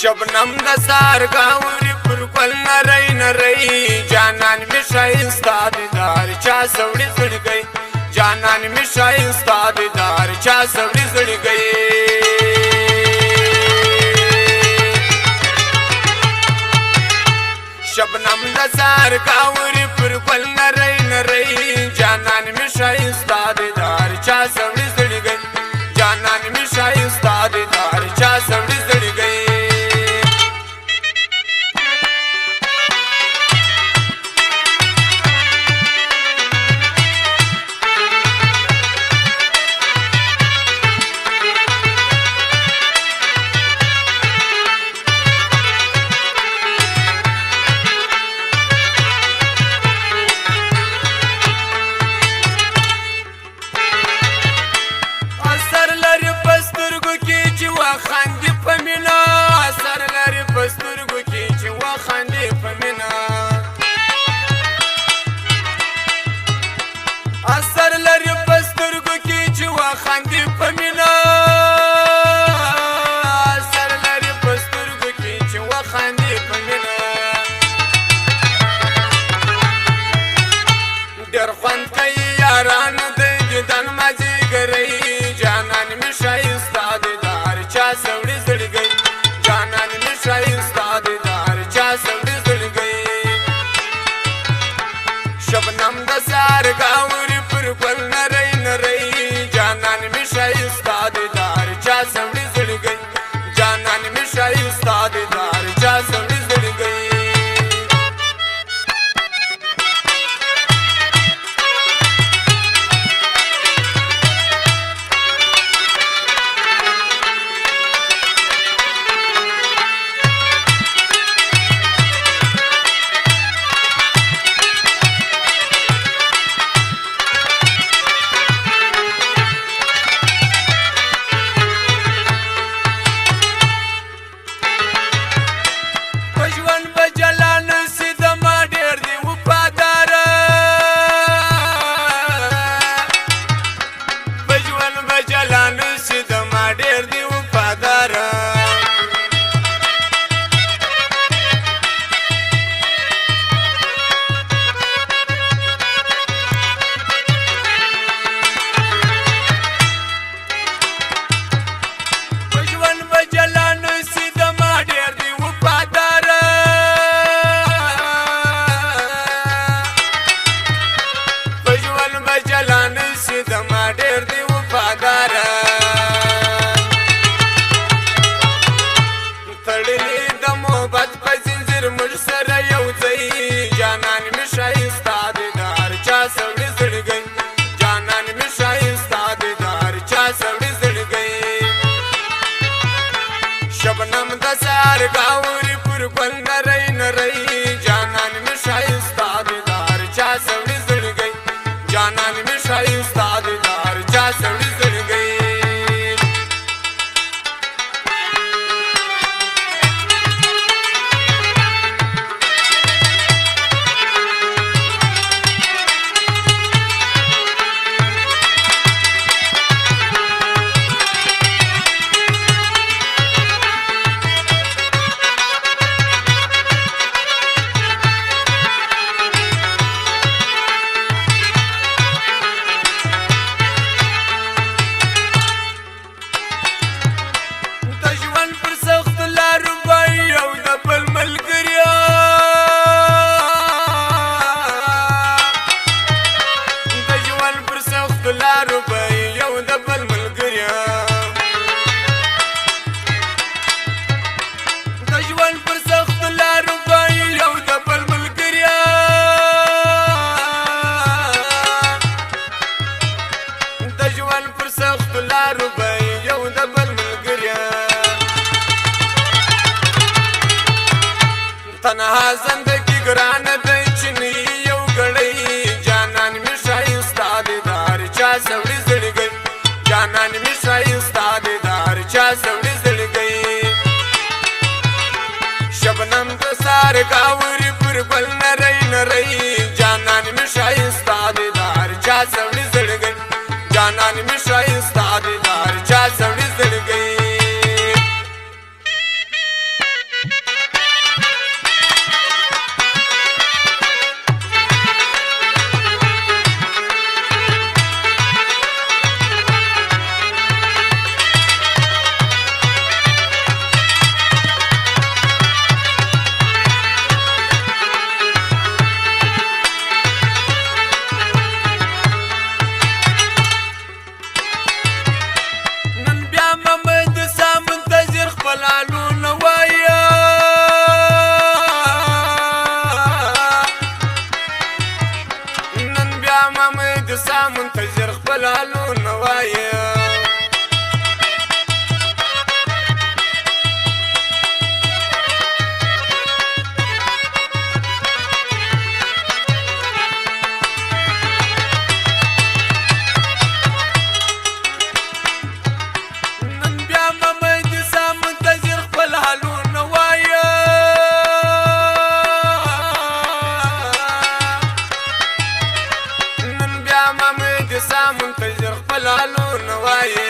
शबनम د سار گاوري پر کول نری نری جانان می شایستا دیدار چا سوړي زړ گئی جانان می شایستا دیدار چا سوړي زړ گئی शबनम د سار گاوري پر کول نری نری جانان می شایستا دیدار چا سوړي زړ گئی جانان می شایستا دیدار چا سوړي زړ گئی خاندي پمینا سر لري پسترګو کې چې وا خاندي پمینا اثر لري پسترګو کې چې وا خاندي پمینا اثر لري پسترګو کې چې وا خاندي پمینا ډېر خوند کوي یارانو د دیدن مازی ګرای جانان می شایستا چا سوړي زړ گئی جانان می شایستا دیدار چا سوړي زړ گئی شبنم د سار گاوري پر کول نری نری جانان می شایستا دیدار چا سوړي زړ گئی جانان می شایستا دیدار چا سوړي زړ گئی शबनम د سار گاوري پر کول نری نری جانان می شایستا دیدار چا سوړي زړ گئی جانان می شایستا دیدار چا سوړي زړ گئی تنها زندگی ګران دی چې نه یو ګړی جانان می شایستا دیدار چا سوړي زړ گئی جانان می شایستا دیدار چا سوړي زړ گئی شبنم د سار گاوري پر کول نری نری جانان می شایستا دیدار چا سوړي زړ گئی جانان می شایستا دیدار چا سوړي زړ گئی ورنه وایي